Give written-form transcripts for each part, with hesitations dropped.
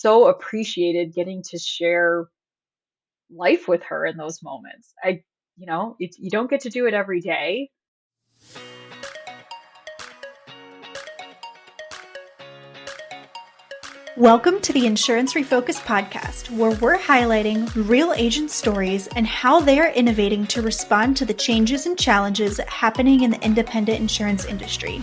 so appreciated getting to share life with her in those moments. You don't get to do it every day. Welcome to the Insurance Refocused podcast, where we're highlighting real agent stories and how they are innovating to respond to the changes and challenges happening in the independent insurance industry.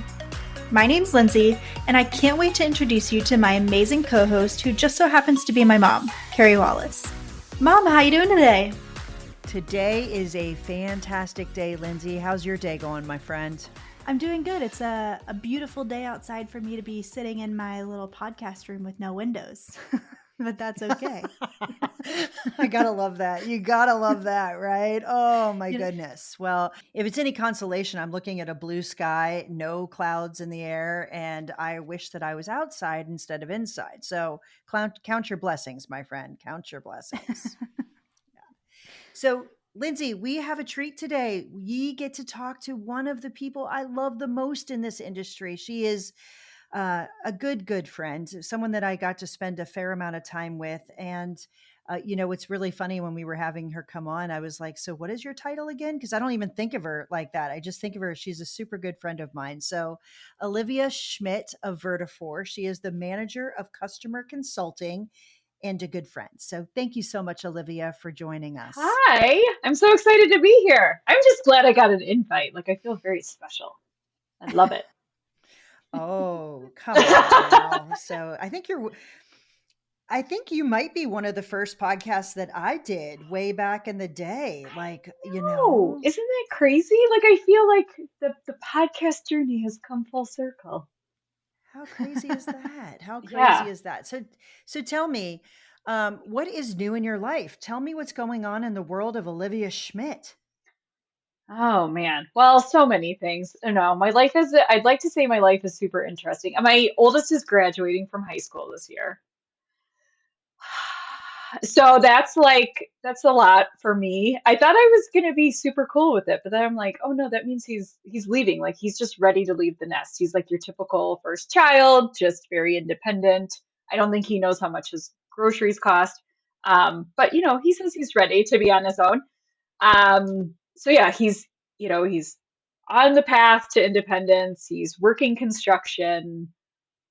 My name's Lindsay, and I can't wait to introduce you to my amazing co-host, who just so happens to be my mom, Carey Wallace. Mom, how you doing today? Today is a fantastic day, Lindsay. How's your day going, my friend? I'm doing good. It's a beautiful day outside for me to be sitting in my little podcast room with no windows, but that's okay. I gotta love that. You gotta love that, right? Oh my You know- goodness. Well, if it's any consolation, I'm looking at a blue sky, no clouds in the air, and I wish that I was outside instead of inside. So count your blessings, my friend. Count your blessings. So, Lindsay, we have a treat today. We get to talk to one of the people I love the most in this industry. She is a good friend, someone that I got to spend a fair amount of time with. And, it's really funny when we were having her come on, I was like, so what is your title again? Because I don't even think of her like that. I just think of her, she's a super good friend of mine. So, Olivia Schmitt of Vertafore, she is the manager of customer consulting and a good friend. So thank you so much, Olivia, for joining us. Hi, I'm so excited to be here. I'm just glad I got an invite. Like, I feel very special. I love it. Oh, come on now. So I think you might be one of the first podcasts that I did way back in the day. Like, Oh, isn't that crazy? Like, I feel like the podcast journey has come full circle. how crazy is that? How crazy Yeah. is that? So tell me, what is new in your life? Tell me what's going on in the world of Olivia Schmitt. Oh man. Well, so many things. I don't know. I'd like to say my life is super interesting. My oldest is graduating from high school this year. So that's a lot for me. I thought I was gonna be super cool with it, but then I'm like, oh no, that means he's leaving. Like he's just ready to leave the nest. He's like your typical first child, just very independent. I don't think he knows how much his groceries cost. But he says he's ready to be on his own. So yeah, he's on the path to independence. He's working construction.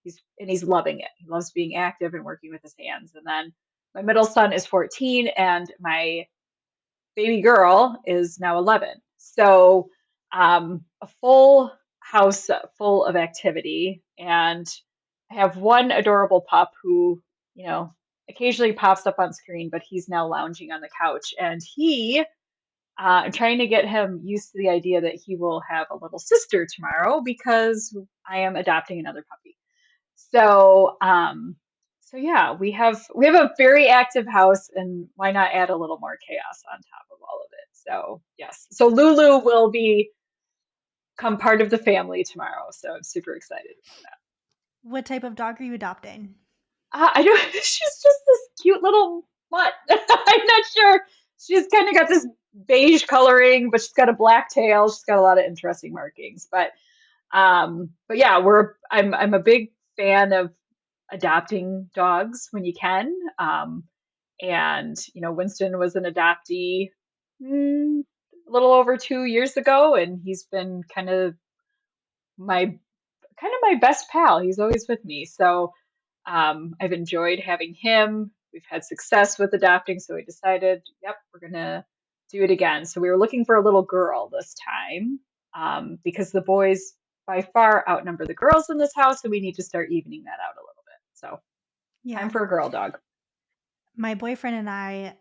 He's loving it. He loves being active and working with his hands. And then my middle son is 14 and my baby girl is now 11. So a full house full of activity. And I have one adorable pup who, occasionally pops up on screen, but he's now lounging on the couch. And I'm trying to get him used to the idea that he will have a little sister tomorrow because I am adopting another puppy. So yeah, we have a very active house, and why not add a little more chaos on top of all of it? So yes, so Lulu will become part of the family tomorrow. So I'm super excited about that. What type of dog are you adopting? I don't. She's just this cute little mutt. I'm not sure. She's kind of got this beige coloring, but she's got a black tail. She's got a lot of interesting markings. But yeah, I'm a big fan of adopting dogs when you can. And Winston was an adoptee a little over 2 years ago, and he's been my best pal. He's always with me. So I've enjoyed having him. We've had success with adopting, so we decided, yep, we're gonna do it again. So we were looking for a little girl this time, because the boys by far outnumber the girls in this house, and we need to start evening that out a little bit. So time Yeah. for a girl dog. My boyfriend and I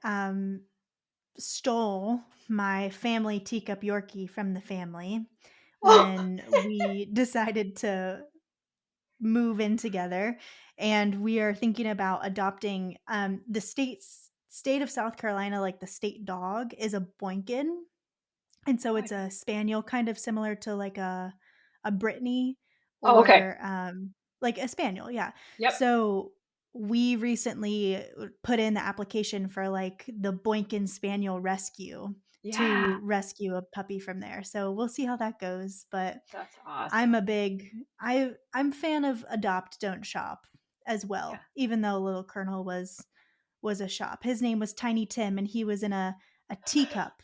stole my family teacup Yorkie from the family when we decided to move in together, and we are thinking about adopting the state of South Carolina. Like the state dog is a Boinkin, and so it's a spaniel, kind of similar to like a Brittany Oh, okay. or like a spaniel. Yeah. Yep. So we recently put in the application for like the Boinkin Spaniel rescue Yeah, to rescue a puppy from there. So we'll see how that goes. But that's I'm awesome. a big I'm fan of adopt, don't shop. as Yeah. well, even though Little Colonel was a shop. His name was Tiny Tim, and he was in a teacup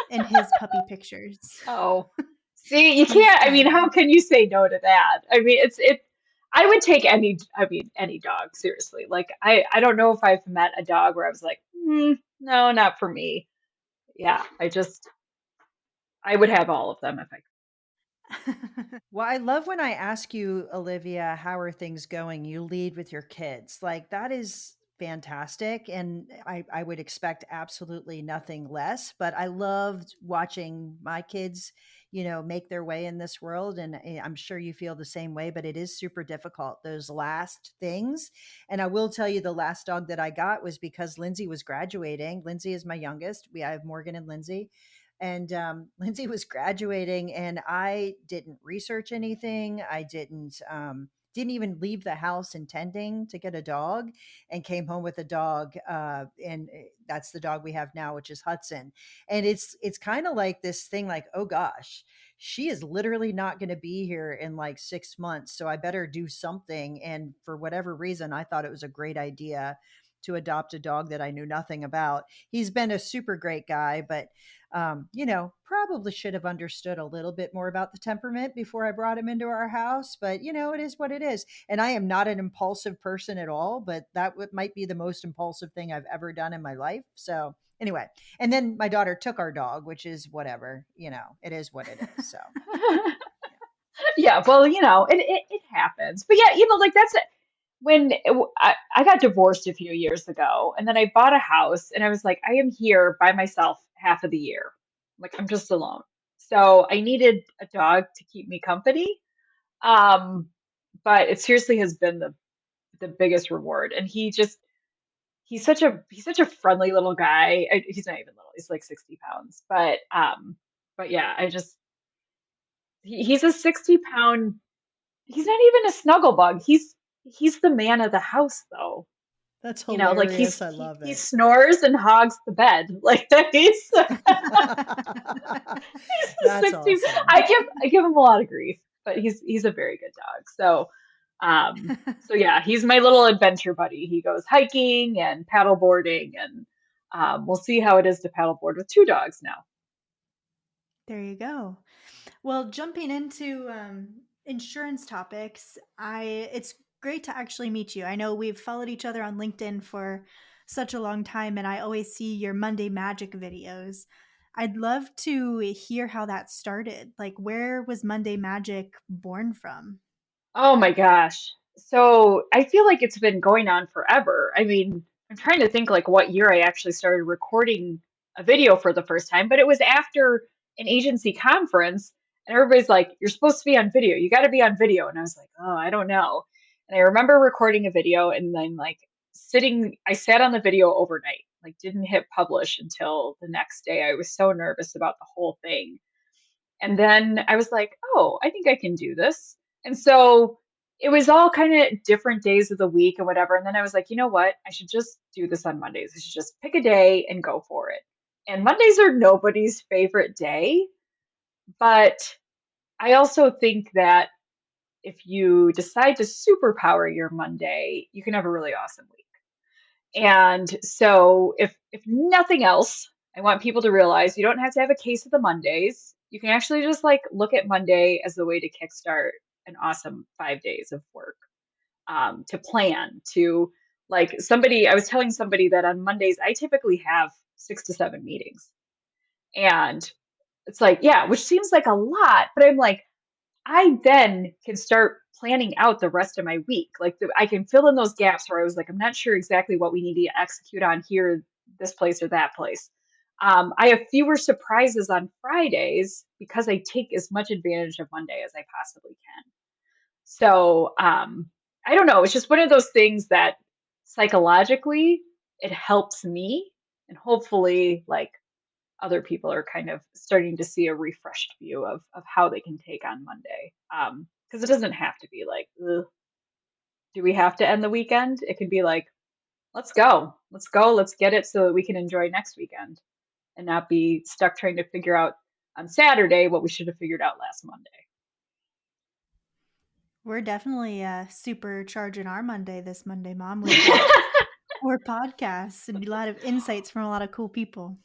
in his puppy pictures. Oh, see, you He's can't, I mean, how tiny. can you say no to that? I mean, I would take any, I mean, any dog, seriously. Like, I don't know if I've met a dog where I was like, no, not for me. Yeah, I would have all of them if I Well, I love when I ask you, Olivia, how are things going? You lead with your kids. Like that is fantastic. And I would expect absolutely nothing less. But I loved watching my kids, make their way in this world. And I'm sure you feel the same way, but it is super difficult, those last things. And I will tell you, the last dog that I got was because Lindsay was graduating. Lindsay is my youngest. I have Morgan and Lindsay, and Lindsay was graduating, and I didn't research anything. I didn't even leave the house intending to get a dog, and came home with a dog. And that's the dog we have now, which is Hudson. And it's kind of like this thing, like, oh gosh, she is literally not going to be here in like 6 months, so I better do something. And for whatever reason, I thought it was a great idea to adopt a dog that I knew nothing about. He's been a super great guy, but probably should have understood a little bit more about the temperament before I brought him into our house. But it is what it is. And I am not an impulsive person at all, but might be the most impulsive thing I've ever done in my life. So anyway, and then my daughter took our dog, which is whatever. It is what it is. So could. Yeah, well, it happens. But yeah, like that's it. I got divorced a few years ago, and then I bought a house, and I was like, I am here by myself half of the year. Like I'm just alone. So I needed a dog to keep me company. Um, but it seriously has been the biggest reward. And he's such a friendly little guy. He's not even little. He's like 60 pounds. But yeah, he's a 60-pound. He's not even a snuggle bug. He's the man of the house though. that's Like hilarious. I love he it. snores and hogs the bed. Like he's he's a That's 60. awesome. I give him a lot of grief, but he's a very good dog. So yeah, he's my little adventure buddy. He goes hiking and paddle boarding, and we'll see how it is to paddleboard with two dogs now. There you go. Well, jumping into insurance topics, it's great to actually meet you. I know we've followed each other on LinkedIn for such a long time, and I always see your Monday Magic videos. I'd love to hear how that started. Like, where was Monday Magic born from? Oh my gosh. So I feel like it's been going on forever. I mean, I'm trying to think like what year I actually started recording a video for the first time, but it was after an agency conference, and everybody's like, you're supposed to be on video. You got to be on video. And I was like, oh, I don't know. And I remember recording a video and then like I sat on the video overnight, like didn't hit publish until the next day. I was so nervous about the whole thing. And then I was like, oh, I think I can do this. And so it was all kind of different days of the week and whatever. And then I was like, you know what? I should just do this on Mondays. I should just pick a day and go for it. And Mondays are nobody's favorite day. But I also think that if you decide to superpower your Monday, you can have a really awesome week. And so if nothing else, I want people to realize you don't have to have a case of the Mondays. You can actually just like look at Monday as the way to kickstart an awesome 5 days of work, to plan, to like I was telling somebody that on Mondays, I typically have 6 to 7 meetings. And it's like, yeah, which seems like a lot, but I'm like, I then can start planning out the rest of my week. Like I can fill in those gaps where I was like, I'm not sure exactly what we need to execute on here, this place or that place. I have fewer surprises on Fridays because I take as much advantage of Monday as I possibly can. So I don't know. It's just one of those things that psychologically it helps me, and hopefully, like other people are kind of starting to see a refreshed view of how they can take on Monday. Because it doesn't have to be like, ugh, do we have to end the weekend? It can be like, let's go, let's get it so that we can enjoy next weekend and not be stuck trying to figure out on Saturday what we should have figured out last Monday. We're definitely supercharging our Monday this Monday, Mom. We've got 4 podcasts and a lot of insights from a lot of cool people.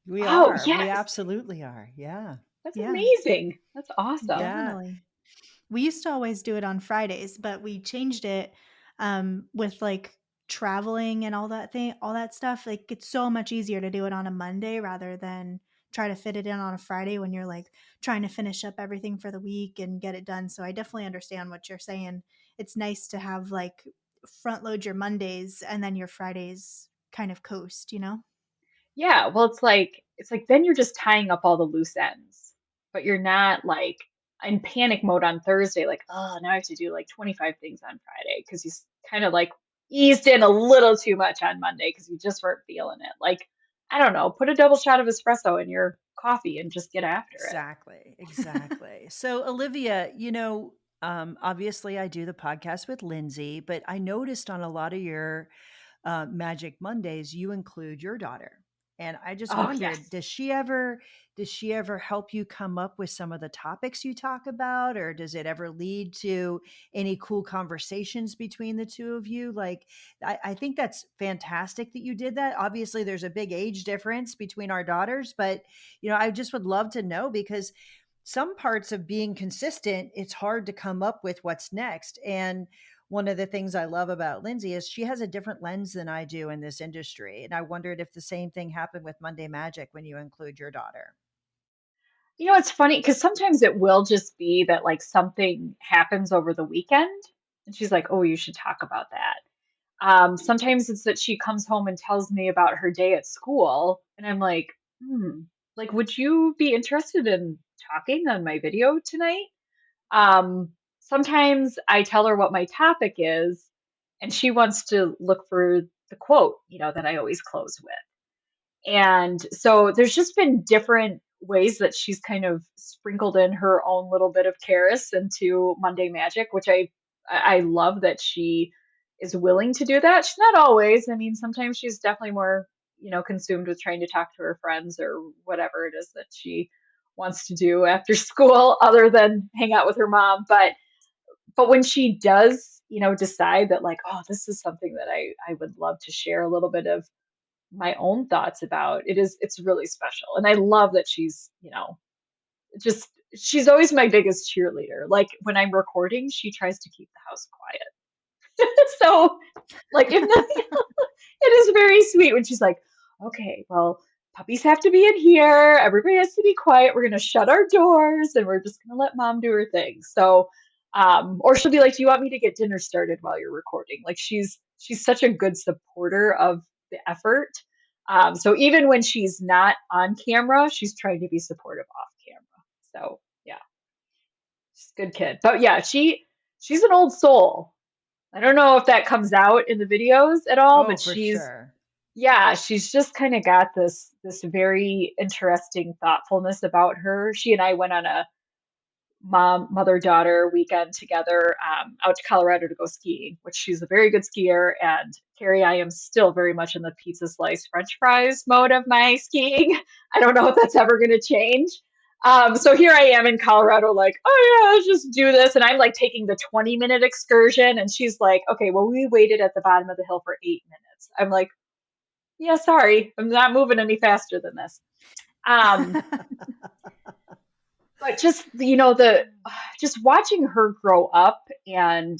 We Oh, are. We yes. absolutely are. Yeah. That's Yeah, amazing. That's awesome. Yeah. definitely. We used to always do it on Fridays, but we changed it with like traveling and all that stuff. Like it's so much easier to do it on a Monday rather than try to fit it in on a Friday when you're like trying to finish up everything for the week and get it done. So I definitely understand what you're saying. It's nice to have like front load your Mondays and then your Fridays kind of coast, you know? Yeah, well, it's like then you're just tying up all the loose ends, but you're not like in panic mode on Thursday, like, oh, now I have to do like 25 things on Friday because you kind of like eased in a little too much on Monday because you just weren't feeling it. Like, I don't know, put a double shot of espresso in your coffee and just get after it. Exactly. Exactly. So, Olivia, obviously I do the podcast with Lindsay, but I noticed on a lot of your Magic Mondays, you include your daughter. And I just Oh, wondered, yes. does she ever help you come up with some of the topics you talk about, or does it ever lead to any cool conversations between the two of you? Like, I think that's fantastic that you did that. Obviously, there's a big age difference between our daughters, but I just would love to know because some parts of being consistent, it's hard to come up with what's next. And one of the things I love about Lindsay is she has a different lens than I do in this industry. And I wondered if the same thing happened with Monday Magic when you include your daughter. It's funny because sometimes it will just be that like something happens over the weekend and she's like, oh, you should talk about that. Sometimes it's that she comes home and tells me about her day at school, and I'm like, like, would you be interested in talking on my video tonight? Sometimes I tell her what my topic is, and she wants to look for the quote, that I always close with. And so there's just been different ways that she's kind of sprinkled in her own little bit of Karis into Monday Magic, which I love that she is willing to do that. She's not always. I mean, sometimes she's definitely more, consumed with trying to talk to her friends or whatever it is that she wants to do after school other than hang out with her mom. But when she does, decide that like, oh, this is something that I would love to share a little bit of my own thoughts about, it's really special. And I love that just she's always my biggest cheerleader. Like when I'm recording, she tries to keep the house quiet. So like it is very sweet when she's like, okay, well, puppies have to be in here, everybody has to be quiet, we're gonna shut our doors and we're just gonna let mom do her thing. So or she'll be like, do you want me to get dinner started while you're recording? Like she's such a good supporter of the effort. So even when she's not on camera, she's trying to be supportive off camera. So yeah, she's a good kid. But yeah, she's an old soul. I don't know if that comes out in the videos at all, Oh, but for sure. she's just kind of got this very interesting thoughtfulness about her. She and I went on a mother daughter weekend together out to Colorado to go skiing, which she's a very good skier. And Carrie, I am still very much in the pizza slice French fries mode of my skiing. I don't know if that's ever going to change. So here I am in Colorado, like, oh yeah, let's just do this. And I'm like taking the 20-minute excursion. And she's like, okay, well, we waited at the bottom of the hill for 8 minutes. I'm like, yeah, sorry, I'm not moving any faster than this. Um, but just the just watching her grow up and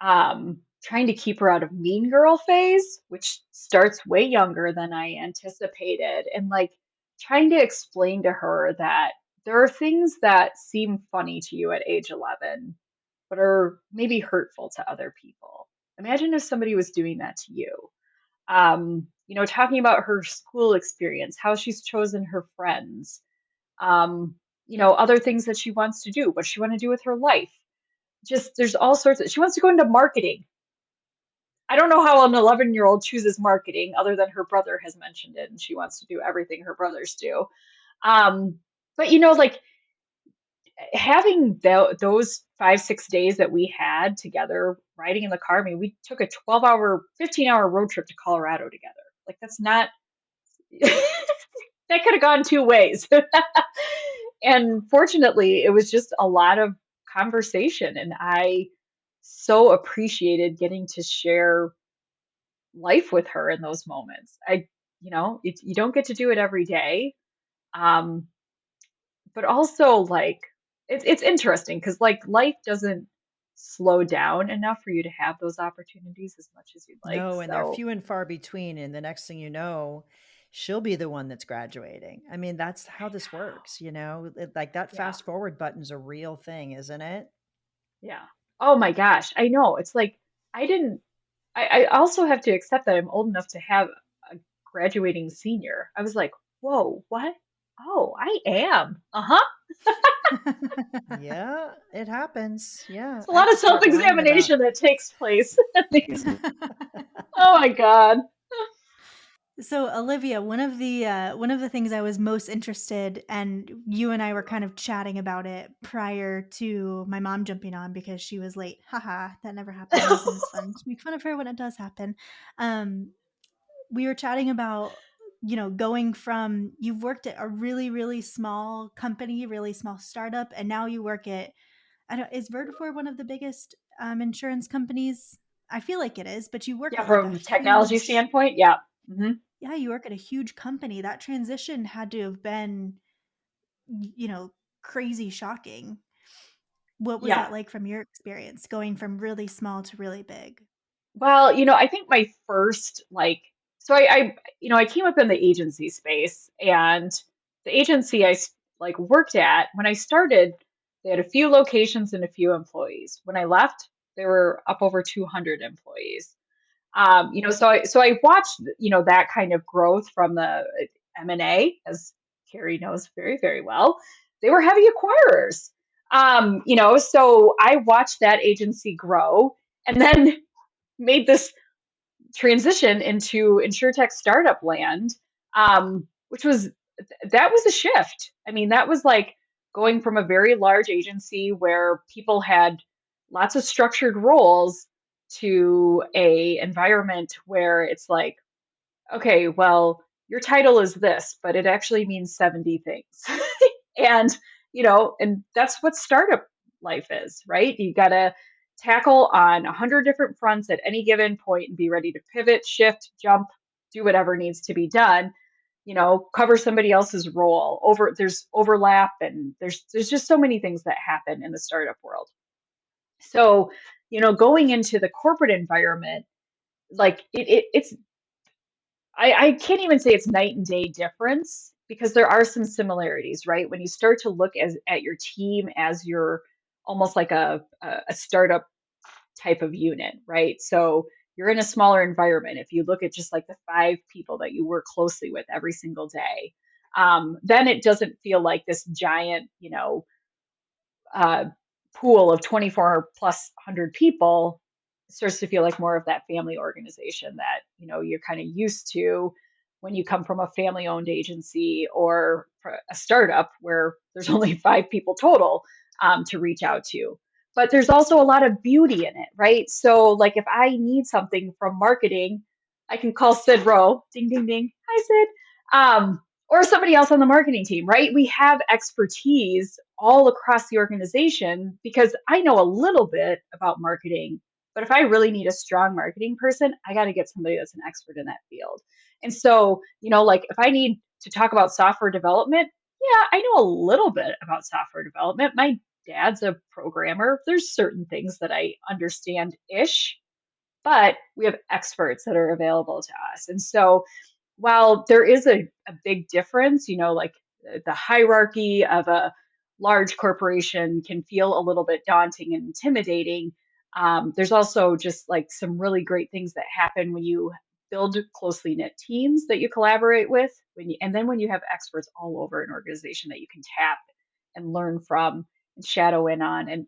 trying to keep her out of mean girl phase, which starts way younger than I anticipated, and like trying to explain to her that there are things that seem funny to you at age 11 but are maybe hurtful to other people. Imagine if somebody was doing that to you. Talking about her school experience, how she's chosen her friends, other things that she wants to do, what she want to do with her life. Just there's all sorts of, she wants to go into marketing. I don't know how an 11-year-old chooses marketing other than her brother has mentioned it and she wants to do everything her brothers do. Um, but like having those 5, 6 days that we had together riding in the car, I mean, we took a 12-hour, 15-hour road trip to Colorado together. Like that's not, that could have gone two ways. And fortunately, it was just a lot of conversation. And I so appreciated getting to share life with her in those moments. You don't get to do it every day. Um, but also like it's interesting because like life doesn't slow down enough for you to have those opportunities as much as you'd like. No, and they're So few and far between. And the next thing you know, she'll be the one that's graduating. I mean, that's how this works, like that yeah, fast forward button's a real thing, isn't it? yeah. Oh my gosh, I know. It's like I didn't. I also have to accept that I'm old enough to have a graduating senior. I was like, whoa, what? Oh, I am. Uh-huh. Yeah, it happens. Yeah, It's a I have lot to of start worrying about. self-examination that takes place at these. Oh my God. So Olivia, one of the things I was most interested, and you and I were kind of chatting about it prior to my mom jumping on because she was late. Haha, that never happens, and it's fun to make fun of her when it does happen. Um, we were chatting about, going from, you've worked at a really really small company, really small startup, and now you work at, I don't, is Vertafore one of the biggest insurance companies? I feel like it is, but you work Yeah, at like a from a technology huge, standpoint, yeah. Hmm. yeah, you work at a huge company. That transition had to have been, you know, crazy shocking. What was Yeah. that like from your experience, going from really small to really big? Well, I think my first I came up in the agency space, and the agency like worked at when I started, they had a few locations and a few employees. When I left, there were up over 200 employees. So I watched, that kind of growth from the M&A, as Carrie knows very, very well. They were heavy acquirers. So I watched that agency grow and then made this transition into insurtech startup land, which was that was a shift. I mean, that was like going from a very large agency where people had lots of structured roles to a environment where it's like, okay, well, your title is this, but it actually means 70 things. And, and that's what startup life is, right? You got to tackle on 100 different fronts at any given point and be ready to pivot, shift, jump, do whatever needs to be done. Cover somebody else's role. There's overlap, and there's just so many things that happen in the startup world. So, going into the corporate environment, like it's I can't even say it's night and day difference because there are some similarities, right? When you start to look at your team as your almost like a startup type of unit, right? So you're in a smaller environment. If you look at just like the 5 people that you work closely with every single day, then it doesn't feel like this giant, uh, pool of 24 plus 100 people. It starts to feel like more of that family organization that you're kind of used to when you come from a family owned agency or a startup where there's only 5 people total, to reach out to. But there's also a lot of beauty in it, right? So like if I need something from marketing, I can call Sid Rowe, ding ding ding, hi Sid, or somebody else on the marketing team, right? We have expertise all across the organization because I know a little bit about marketing, but if I really need a strong marketing person, I got to get somebody that's an expert in that field. And so, like if I need to talk about software development, yeah, I know a little bit about software development. My dad's a programmer. There's certain things that I understand ish, but we have experts that are available to us. And so, while there is a big difference, like the hierarchy of a large corporation can feel a little bit daunting and intimidating, there's also just like some really great things that happen when you build closely knit teams that you collaborate with, and then when you have experts all over an organization that you can tap and learn from and shadow in on, and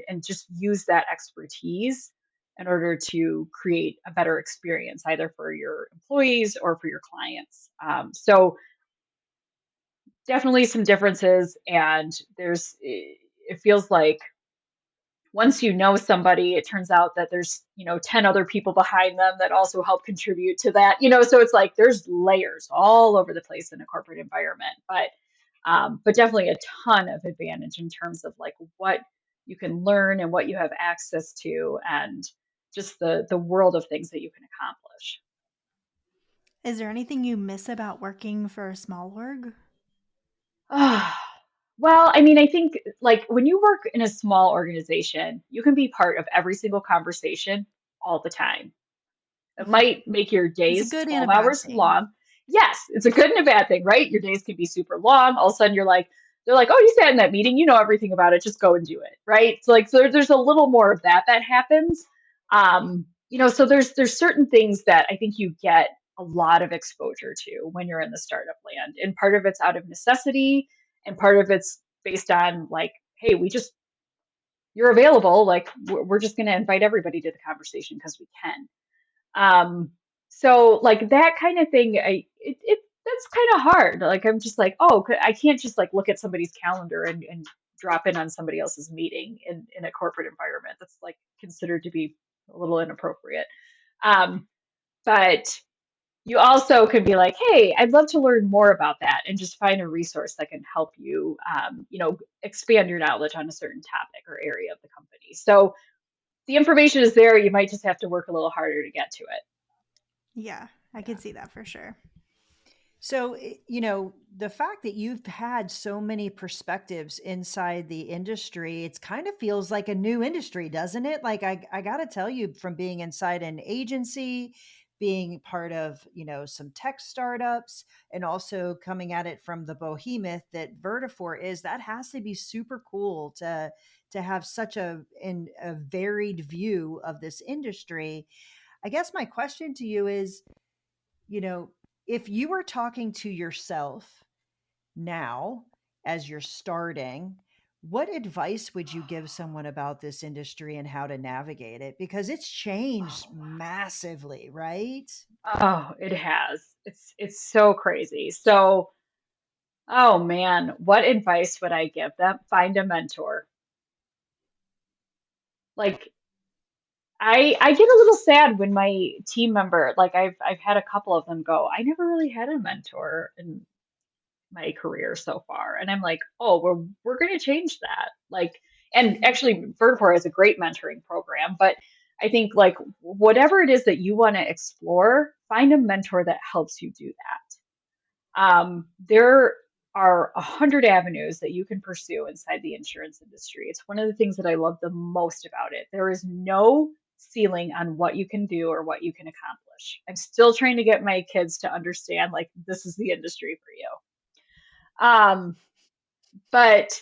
and just use that expertise in order to create a better experience either for your employees or for your clients. So definitely some differences, and it feels like once you know somebody, it turns out that there's 10 other people behind them that also help contribute to that. So it's like there's layers all over the place in a corporate environment, but definitely a ton of advantage in terms of like what you can learn and what you have access to, and just the world of things that you can accomplish. Is there anything you miss about working for a small org? Well, I mean, I think like when you work in a small organization, you can be part of every single conversation all the time. It might make your It's a days good and a 12 bad hours thing. long. Yes, it's a good and a bad thing, right? Your days can be super long. All of a sudden you're like, they're like, oh, you sat in that meeting, you know everything about it, just go and do it, right? So like, there's a little more of that happens. So there's certain things that I think you get a lot of exposure to when you're in the startup land. And part of it's out of necessity, and part of it's based on like, hey, you're available, like we're just going to invite everybody to the conversation because we can. So like that kind of thing, that's kind of hard. Like I'm just like, oh, I can't just like look at somebody's calendar and drop in on somebody else's meeting in a corporate environment. That's like considered to be a little inappropriate. Um, but you also could be like, hey, I'd love to learn more about that, and just find a resource that can help you, expand your knowledge on a certain topic or area of the company. So the information is there. You might just have to work a little harder to get to it. Yeah, I Yeah. could see that for sure. So, the fact that you've had so many perspectives inside the industry, it's kind of feels like a new industry, doesn't it? Like I got to tell you, from being inside an agency, being part of, some tech startups, and also coming at it from the behemoth that Vertafore is, that has to be super cool to have such a varied view of this industry. I guess my question to you is, you know, if you were talking to yourself now as you're starting, what advice would you give someone about this industry and how to navigate it? Because it's changed Oh, massively, right? oh, it has. It's so crazy. So, oh man, what advice would I give them? Find a mentor. Like I get a little sad when my team member, like I've had a couple of them go, I never really had a mentor in my career so far. And I'm like, oh, we're going to change that. Like, and actually, Vertafore has a great mentoring program, but I think like whatever it is that you want to explore, find a mentor that helps you do that. There are 100 avenues that you can pursue inside the insurance industry. It's one of the things that I love the most about it. There is no ceiling on what you can do or what you can accomplish. I'm still trying to get my kids to understand like this is the industry for you. Um, but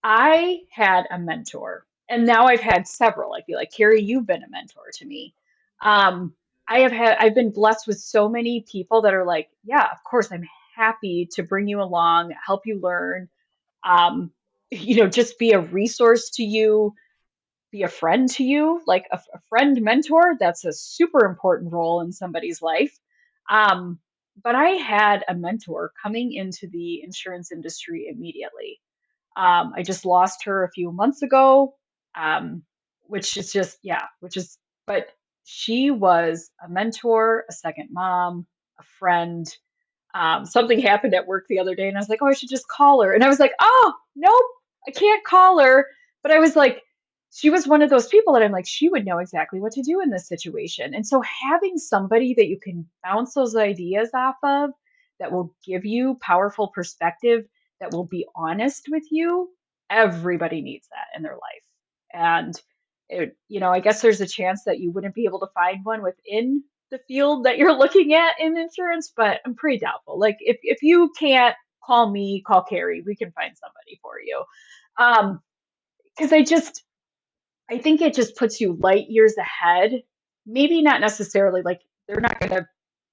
I had a mentor, and now I've had several. I feel like Carrie, you've been a mentor to me. Um, I've been blessed with so many people that are like, yeah, of course, I'm happy to bring you along, help you learn, um, just be a resource to you, be a friend to you, like a friend mentor. That's a super important role in somebody's life. Um, but I had a mentor coming into the insurance industry immediately. I just lost her a few months ago, um, which is just, yeah, but she was a mentor, a second mom, a friend. Something happened at work the other day, and I was like, oh, I should just call her. And I was like, oh, nope, I can't call her. But I was like, she was one of those people that I'm like, she would know exactly what to do in this situation. And so having somebody that you can bounce those ideas off of, that will give you powerful perspective, that will be honest with you, everybody needs that in their life. And I guess there's a chance that you wouldn't be able to find one within the field that you're looking at in insurance, but I'm pretty doubtful. Like if you can't call me, call Carrie, we can find somebody for you. Um, because I think it just puts you light years ahead. Maybe not necessarily like they're not going to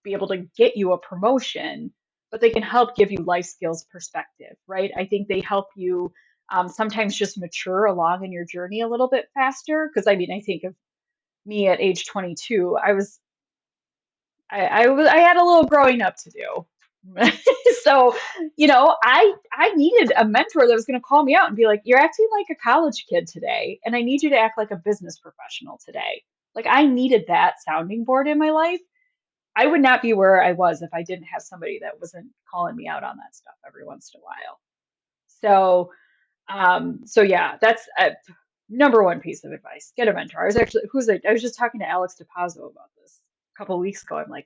be able to get you a promotion, but they can help give you life skills perspective, right? I think they help you sometimes just mature along in your journey a little bit faster. Because I mean, I think of me at age 22, I had a little growing up to do. So, I needed a mentor that was going to call me out and be like, "You're acting like a college kid today, and I need you to act like a business professional today." Like I needed that sounding board in my life. I would not be where I was if I didn't have somebody that wasn't calling me out on that stuff every once in a while. So, so yeah, Number one piece of advice, get a mentor. I was just talking to Alex DePazzo about this a couple of weeks ago. I'm like,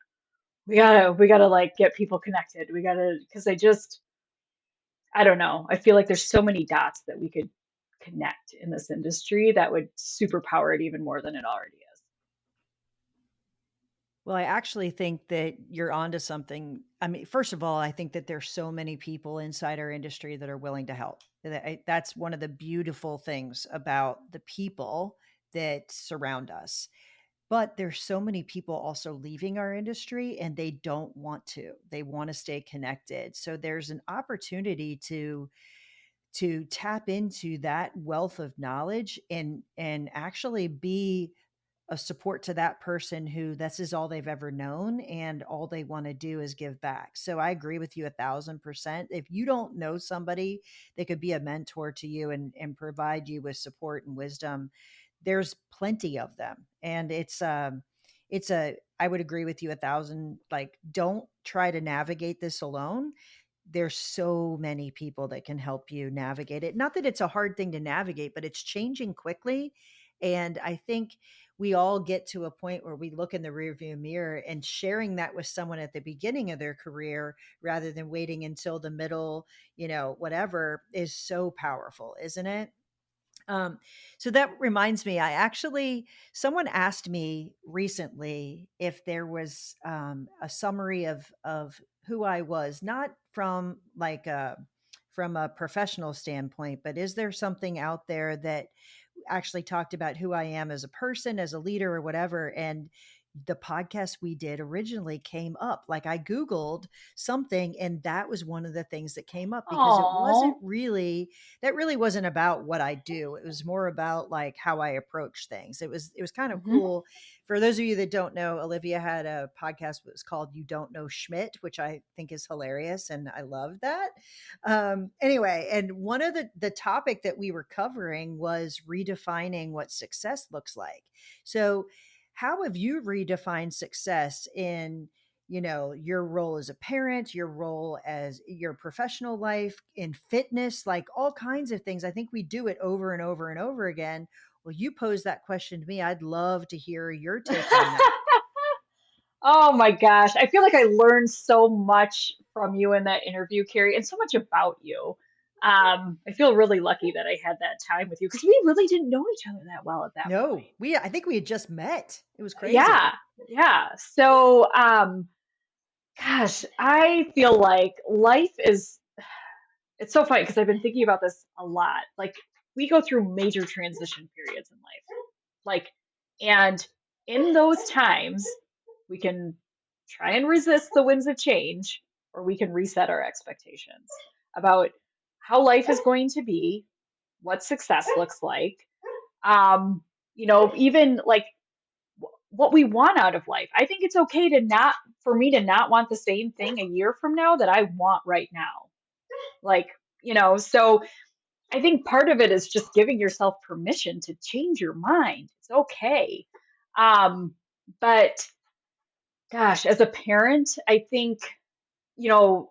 we gotta like get people connected. We gotta, because I don't know. I feel like there's so many dots that we could connect in this industry that would superpower it even more than it already is. Well, I actually think that you're onto something. I mean, first of all, I think that there's so many people inside our industry that are willing to help. That's one of the beautiful things about the people that surround us. But there's so many people also leaving our industry and they don't want to. They want to stay connected. So there's an opportunity to tap into that wealth of knowledge and actually be a support to that person who this is all they've ever known and all they want to do is give back. So I agree with you 1,000%. If you don't know somebody that could be a mentor to you and provide you with support and wisdom, there's plenty of them. And I would agree with you 1,000. Like, don't try to navigate this alone. There's so many people that can help you navigate it. Not that it's a hard thing to navigate, but it's changing quickly. And I think we all get to a point where we look in the rearview mirror, and sharing that with someone at the beginning of their career rather than waiting until the middle, whatever, is so powerful, isn't it? Um, so that reminds me, someone asked me recently if there was a summary of who I was, not from a professional standpoint, but is there something out there that actually talked about who I am as a person, as a leader, or whatever? And the podcast we did originally came up. Like, I Googled something and that was one of the things that came up, because Oh, that really wasn't about what I do. It was more about like how I approach things. It was kind of hmm. cool. For those of you that don't know, Olivia had a podcast that was called You Don't Know Schmidt, which I think is hilarious. And I love that. Anyway, and one of the topic that we were covering was redefining what success looks like. So how have you redefined success in your role as a parent, your role as your professional life, in fitness, like all kinds of things? I think we do it over and over and over again. Well, you posed that question to me. I'd love to hear your take on that. Oh my gosh. I feel like I learned so much from you in that interview, Carrie, and so much about you. I feel really lucky that I had that time with you because we really didn't know each other that well at that No, point. I think we had just met. It was Yeah, crazy. yeah. So, gosh, I feel like life is, it's so funny because I've been thinking about this a lot. Like, we go through major transition periods in life. Like, and in those times, we can try and resist the winds of change, or we can reset our expectations about how life is going to be, what success looks like, even like what we want out of life. I think it's okay for me to not want the same thing a year from now that I want right now. Like, so I think part of it is just giving yourself permission to change your mind. It's okay. Um, but gosh, as a parent, I think,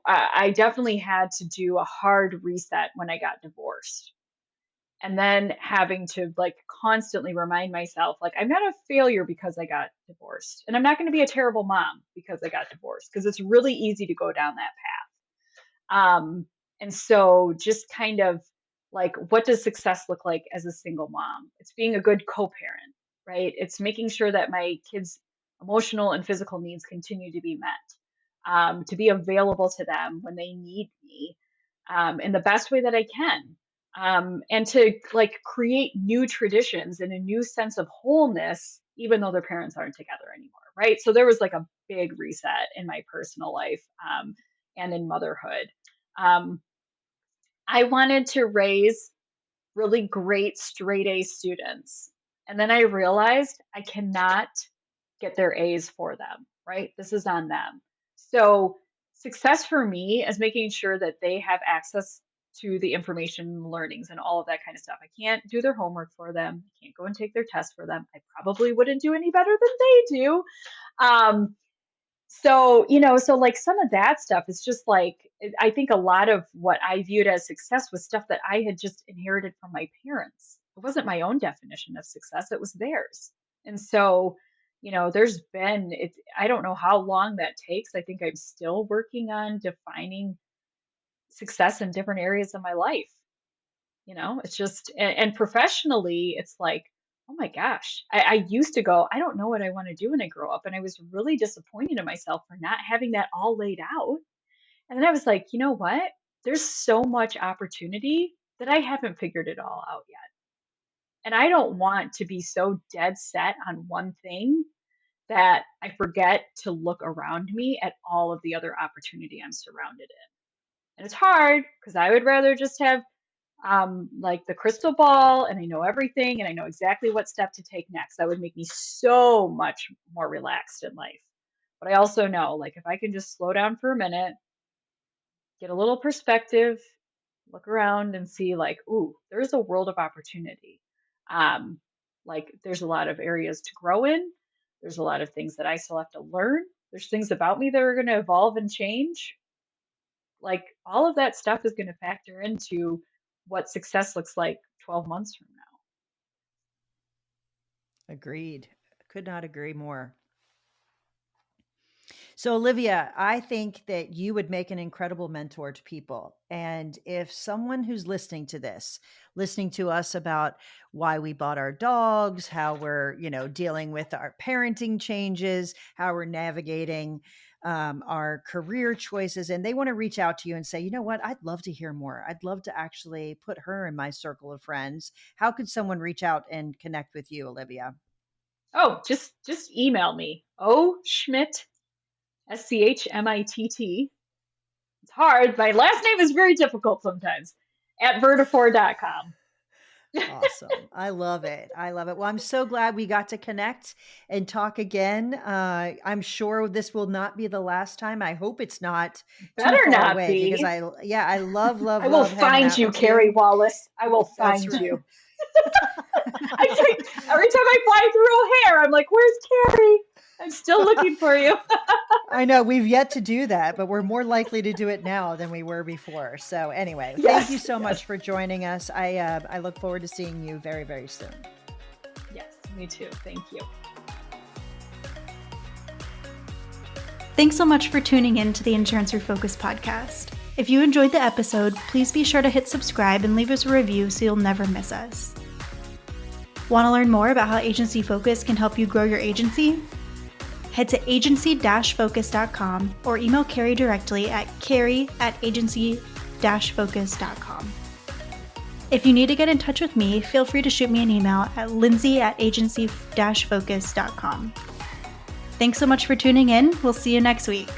I definitely had to do a hard reset when I got divorced. And then having to like constantly remind myself, like, I'm not a failure because I got divorced. And I'm not going to be a terrible mom because I got divorced, because it's really easy to go down that path. And so just kind of like, what does success look like as a single mom? It's being a good co-parent, right? It's making sure that my kids' emotional and physical needs continue to be met, to be available to them when they need me, in the best way that I can. And to like create new traditions and a new sense of wholeness, even though their parents aren't together anymore, right? So there was like a big reset in my personal life, and in motherhood. Um, I wanted to raise really great straight A students. And then I realized I cannot get their A's for them, right? This is on them. So success for me is making sure that they have access to the information, learnings, and all of that kind of stuff. I can't do their homework for them. I can't go and take their test for them. I probably wouldn't do any better than they do. Um, so like some of that stuff is just like, I think a lot of what I viewed as success was stuff that I had just inherited from my parents, it wasn't my own definition of success, it was theirs. And so, there's been I don't know how long that takes. I think I'm still working on defining success in different areas of my life. It's just, and professionally, it's like, oh my gosh, I used to go, I don't know what I want to do when I grow up. And I was really disappointed in myself for not having that all laid out. And then I was like, you know what? There's so much opportunity that I haven't figured it all out yet. And I don't want to be so dead set on one thing that I forget to look around me at all of the other opportunity I'm surrounded in. And it's hard because I would rather just have like the crystal ball and I know everything and I know exactly what step to take next. That would make me so much more relaxed in life. But I also know, like, if I can just slow down for a minute, get a little perspective, look around and see, like, ooh, there's a world of opportunity. Um, like, there's a lot of areas to grow in. There's a lot of things that I still have to learn. There's things about me that are going to evolve and change. Like, all of that stuff is going to factor into what success looks like 12 months from now. Agreed. Could not agree more. So, Olivia, I think that you would make an incredible mentor to people. And if someone who's listening to this, listening to us about why we bought our dogs, how we're, dealing with our parenting changes, how we're navigating our career choices, and they want to reach out to you and say, you know what, I'd love to hear more. I'd love to actually put her in my circle of friends. How could someone reach out and connect with you, Olivia? Oh, just email me. Schmitt, SCHMITT. It's hard. My last name is very difficult sometimes. At Vertafore.com. Awesome. I love it. I love it. Well, I'm so glad we got to connect and talk again. I'm sure this will not be the last time. I hope it's not Better too far not away be. because I love. I will find you, Carey Wallace. I will find right. you. I think every time I fly through O'Hare, I'm like, where's Carey? I'm still looking for you. I know we've yet to do that, but we're more likely to do it now than we were before. So anyway, thank you so much for joining us. I look forward to seeing you very, very soon. Yes, me too. Thank you. Thanks so much for tuning in to the Insurance Refocused podcast. If you enjoyed the episode, please be sure to hit subscribe and leave us a review so you'll never miss us. Want to learn more about how Agency Focus can help you grow your agency? Head to agency-focus.com or email Carey directly at carey@agency-focus.com. If you need to get in touch with me, feel free to shoot me an email at lindsay@agency-focus.com. Thanks so much for tuning in. We'll see you next week.